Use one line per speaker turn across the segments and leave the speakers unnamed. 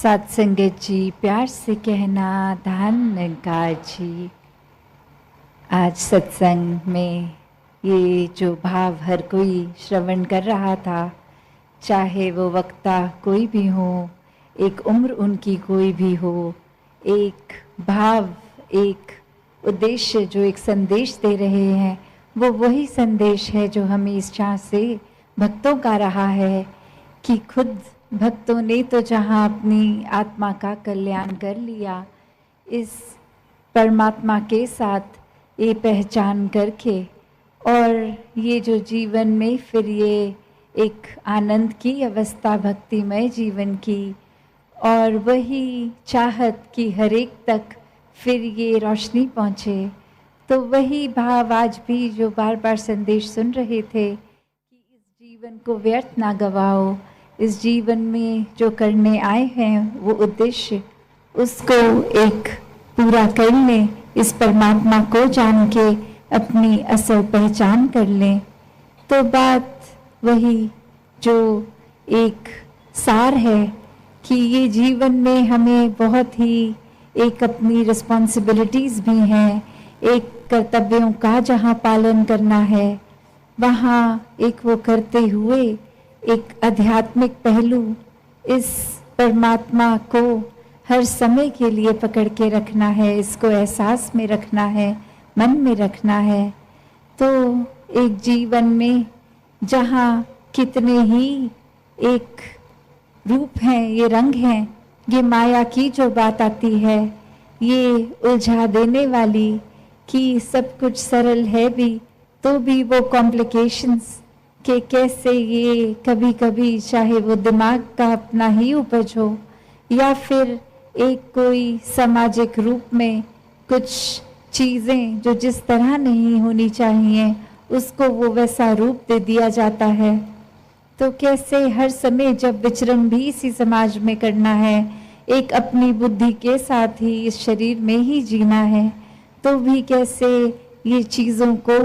साथ संगत जी, प्यार से कहना धन्यकार जी। आज सत्संग में ये जो भाव हर कोई श्रवण कर रहा था, चाहे वो वक्ता कोई भी हो, एक उम्र उनकी कोई भी हो, एक भाव, एक उद्देश्य जो एक संदेश दे रहे हैं, वो वही संदेश है जो हमें इस चाह से भक्तों का रहा है कि खुद भक्तों ने तो जहाँ अपनी आत्मा का कल्याण कर लिया, इस परमात्मा के साथ ये पहचान करके, और ये जो जीवन में फिर ये एक आनंद की अवस्था, भक्तिमय जीवन की, और वही चाहत कि हर एक तक फिर ये रोशनी पहुँचे। तो वही भाव आज भी जो बार बार संदेश सुन रहे थे कि इस जीवन को व्यर्थ ना गवाओ, इस जीवन में जो करने आए हैं वो उद्देश्य, उसको एक पूरा कर लें, इस परमात्मा को जान के अपनी असल पहचान कर लें। तो बात वही जो एक सार है कि ये जीवन में हमें बहुत ही एक अपनी रिस्पॉन्सिबिलिटीज़ भी हैं, एक कर्तव्यों का जहाँ पालन करना है, वहाँ एक वो करते हुए एक आध्यात्मिक पहलू, इस परमात्मा को हर समय के लिए पकड़ के रखना है, इसको एहसास में रखना है, मन में रखना है। तो एक जीवन में जहाँ कितने ही एक रूप हैं, ये रंग हैं, ये माया की जो बात आती है, ये उलझा देने वाली कि सब कुछ सरल है भी तो भी वो कॉम्प्लिकेशंस कि कैसे ये कभी कभी चाहे वो दिमाग का अपना ही उपज हो या फिर एक कोई सामाजिक रूप में कुछ चीज़ें जो जिस तरह नहीं होनी चाहिए उसको वो वैसा रूप दे दिया जाता है। तो कैसे हर समय जब विचरण भी इसी समाज में करना है, एक अपनी बुद्धि के साथ ही इस शरीर में ही जीना है, तो भी कैसे ये चीज़ों को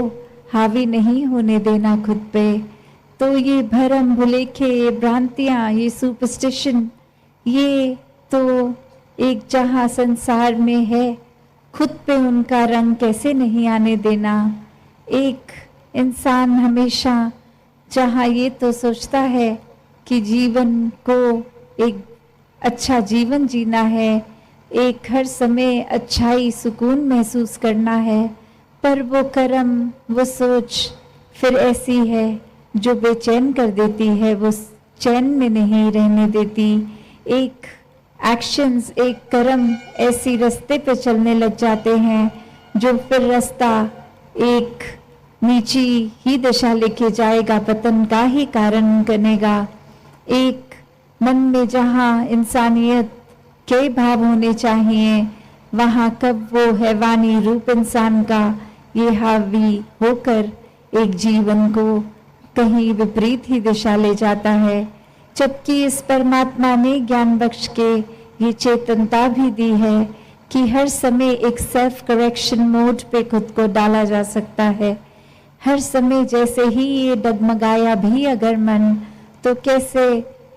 हावी नहीं होने देना खुद पे। तो ये भरम भुलेखे, ये भ्रांतियाँ, ये सुपरस्टिशन, ये तो एक जहाँ संसार में है, खुद पे उनका रंग कैसे नहीं आने देना। एक इंसान हमेशा जहाँ ये तो सोचता है कि जीवन को एक अच्छा जीवन जीना है, एक हर समय अच्छाई सुकून महसूस करना है, पर वो कर्म, वो सोच फिर ऐसी है जो बेचैन कर देती है, वो चैन में नहीं रहने देती। एक एक्शंस, एक कर्म ऐसी रास्ते पे चलने लग जाते हैं जो फिर रास्ता एक नीची ही दिशा लेके जाएगा, पतन का ही कारण बनेगा। एक मन में जहाँ इंसानियत के भाव होने चाहिए, वहाँ कब वो हैवानी रूप इंसान का ये हावी होकर एक जीवन को कहीं विपरीत ही दिशा ले जाता है। जबकि इस परमात्मा ने ज्ञान बख्श के ये चेतनता भी दी है कि हर समय एक सेल्फ करेक्शन मोड पे खुद को डाला जा सकता है। हर समय जैसे ही ये डगमगाया भी अगर मन, तो कैसे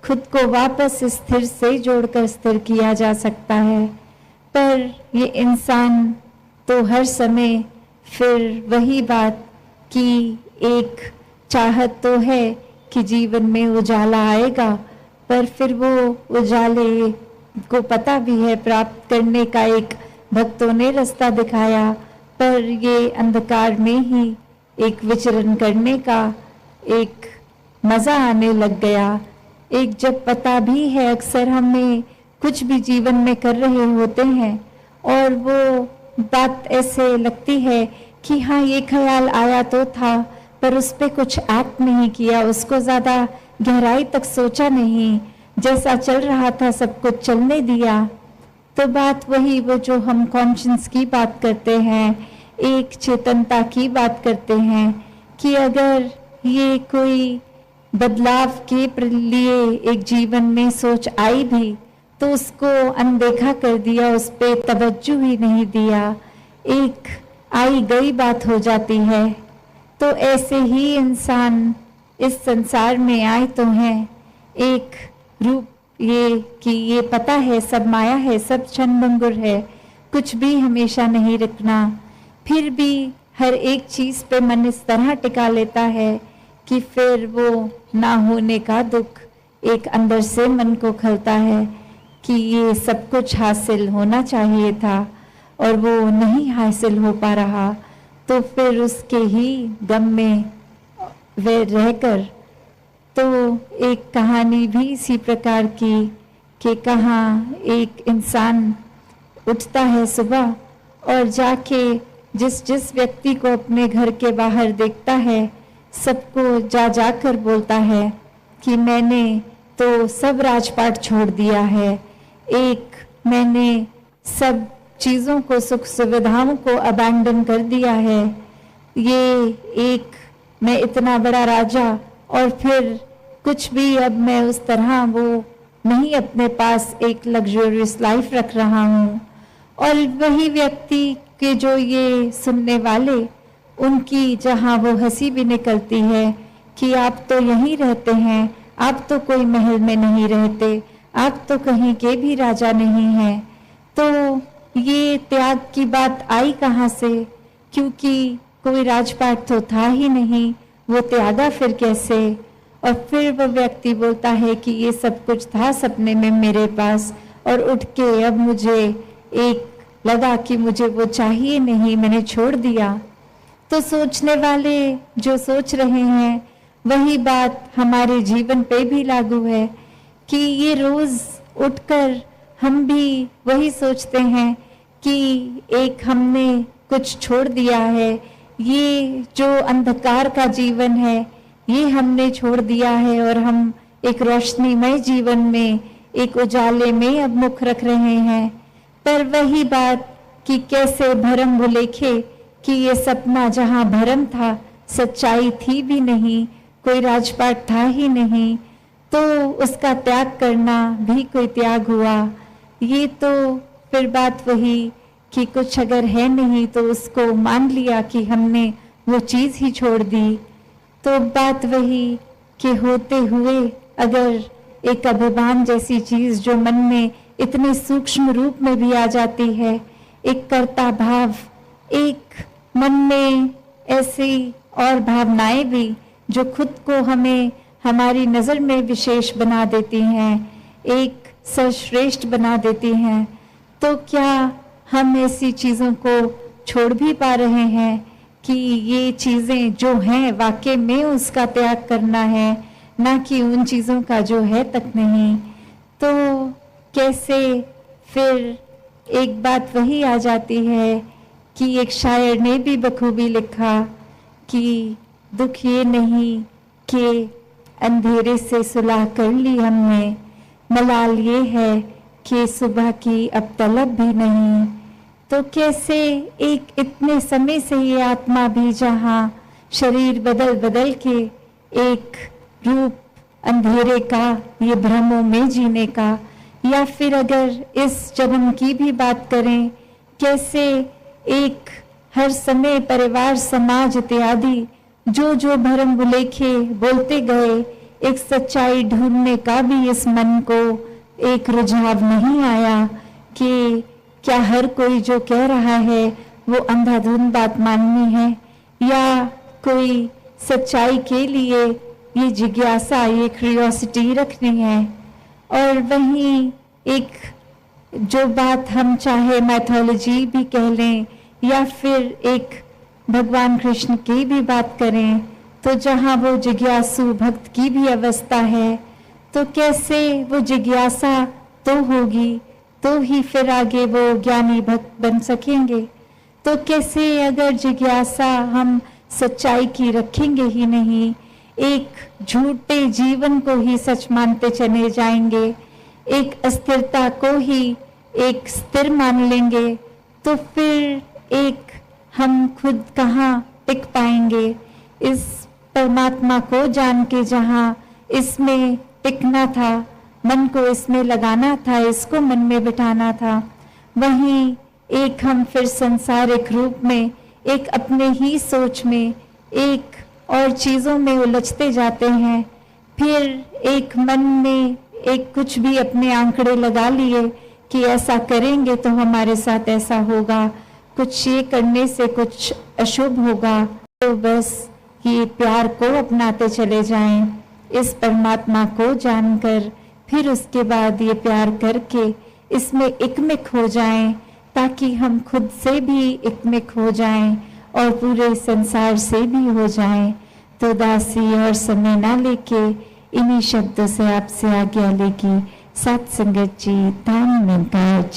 खुद को वापस स्थिर से जोड़कर स्थिर किया जा सकता है। पर ये इंसान तो हर समय फिर वही बात कि एक चाहत तो है कि जीवन में उजाला आएगा, पर फिर वो उजाले को पता भी है प्राप्त करने का एक भक्तों ने रास्ता दिखाया, पर ये अंधकार में ही एक विचरण करने का एक मज़ा आने लग गया। एक जब पता भी है, अक्सर हमें कुछ भी जीवन में कर रहे होते हैं और वो बात ऐसे लगती है कि हाँ ये ख्याल आया तो था, पर उस पर कुछ एक्ट नहीं किया, उसको ज़्यादा गहराई तक सोचा नहीं, जैसा चल रहा था सब कुछ चलने दिया। तो बात वही, वो जो हम कॉन्शियस की बात करते हैं, एक चेतनता की बात करते हैं कि अगर ये कोई बदलाव के लिए एक जीवन में सोच आई भी तो उसको अनदेखा कर दिया, उस पर तवज्जो ही नहीं दिया, एक आई गई बात हो जाती है। तो ऐसे ही इंसान इस संसार में आए तो हैं, एक रूप ये कि ये पता है सब माया है, सब क्षणभंगुर है, कुछ भी हमेशा नहीं रुकना। फिर भी हर एक चीज़ पे मन इस तरह टिका लेता है कि फिर वो ना होने का दुख एक अंदर से मन को खलता है कि ये सब कुछ हासिल होना चाहिए था और वो नहीं हासिल हो पा रहा। तो फिर उसके ही गम में वे रहकर, तो एक कहानी भी इसी प्रकार की कि कहाँ एक इंसान उठता है सुबह और जाके जिस जिस व्यक्ति को अपने घर के बाहर देखता है सबको जाकर बोलता है कि मैंने तो सब राजपाट छोड़ दिया है, एक मैंने सब चीज़ों को, सुख सुविधाओं को अबैंडन कर दिया है, ये एक मैं इतना बड़ा राजा और फिर कुछ भी अब मैं उस तरह वो नहीं अपने पास एक लग्जरियस लाइफ रख रहा हूँ। और वही व्यक्ति के जो ये सुनने वाले, उनकी जहाँ वो हंसी भी निकलती है कि आप तो यहीं रहते हैं, आप तो कोई महल में नहीं रहते, आप तो कहीं के भी राजा नहीं हैं। तो ये त्याग की बात आई कहाँ से? क्योंकि कोई राजपाट तो था ही नहीं, वो त्यागा फिर कैसे? और फिर वो व्यक्ति बोलता है कि ये सब कुछ था सपने में मेरे पास और उठ के अब मुझे एक लगा कि मुझे वो चाहिए नहीं, मैंने छोड़ दिया। तो सोचने वाले जो सोच रहे हैं वही बात हमारे जीवन पे भी लागू है कि ये रोज उठकर हम भी वही सोचते हैं कि एक हमने कुछ छोड़ दिया है, ये जो अंधकार का जीवन है ये हमने छोड़ दिया है और हम एक रोशनीमय जीवन में, एक उजाले में अब मुख रख रहे हैं। पर वही बात कि कैसे भरम भुलेखे कि ये सपना जहाँ भरम था सच्चाई थी भी नहीं, कोई राजपाट था ही नहीं, तो उसका त्याग करना भी कोई त्याग हुआ। ये तो फिर बात वही कि कुछ अगर है नहीं तो उसको मान लिया कि हमने वो चीज़ ही छोड़ दी। तो बात वही कि होते हुए अगर एक अभिमान जैसी चीज़ जो मन में इतने सूक्ष्म रूप में भी आ जाती है, एक कर्ता भाव, एक मन में ऐसी और भावनाएं भी जो खुद को हमें हमारी नज़र में विशेष बना देती हैं, एक सर्वश्रेष्ठ बना देती हैं, तो क्या हम ऐसी चीज़ों को छोड़ भी पा रहे हैं कि ये चीज़ें जो हैं वाकई में उसका त्याग करना है, ना कि उन चीज़ों का जो है तक नहीं। तो कैसे फिर एक बात वही आ जाती है कि एक शायर ने भी बखूबी लिखा कि दुख ये नहीं कि अंधेरे से सुलह कर ली हमने, मलाल ये है कि सुबह की अब तलब भी नहीं। तो कैसे एक इतने समय से ये आत्मा भी जहाँ शरीर बदल बदल के एक रूप अंधेरे का, ये भ्रमों में जीने का, या फिर अगर इस जन्म की भी बात करें, कैसे एक हर समय परिवार समाज इत्यादि जो जो भरम भुलेखे बोलते गए, एक सच्चाई ढूंढने का भी इस मन को एक रुझाव नहीं आया कि क्या हर कोई जो कह रहा है वो अंधाधुंध बात माननी है, या कोई सच्चाई के लिए ये जिज्ञासा, ये क्यूरियोसिटी रखनी है। और वहीं एक जो बात हम चाहे मैथोलॉजी भी कह लें या फिर एक भगवान कृष्ण की भी बात करें, तो जहाँ वो जिज्ञासु भक्त की भी अवस्था है, तो कैसे वो जिज्ञासा तो होगी तो ही फिर आगे वो ज्ञानी भक्त बन सकेंगे। तो कैसे अगर जिज्ञासा हम सच्चाई की रखेंगे ही नहीं, एक झूठे जीवन को ही सच मानते चले जाएंगे, एक अस्थिरता को ही एक स्थिर मान लेंगे, तो फिर एक हम खुद कहाँ टिक पाएंगे इस परमात्मा को जान के, जहाँ इसमें टिकना था, मन को इसमें लगाना था, इसको मन में बिठाना था। वहीं एक हम फिर संसारिक रूप में एक अपने ही सोच में एक और चीज़ों में उलझते जाते हैं, फिर एक मन में एक कुछ भी अपने आंकड़े लगा लिए कि ऐसा करेंगे तो हमारे साथ ऐसा होगा, कुछ ये करने से कुछ अशुभ होगा, तो बस ये प्यार को अपनाते चले जाएं, इस परमात्मा को जानकर फिर उसके बाद ये प्यार करके इसमें एकमिक हो जाएं, ताकि हम खुद से भी एकमिक हो जाएं और पूरे संसार से भी हो जाएं। तो दासी और समय ना लेके इन्हीं शब्दों से आपसे आज्ञा लेगी। सत्संगत जी, धन निरंकार जी।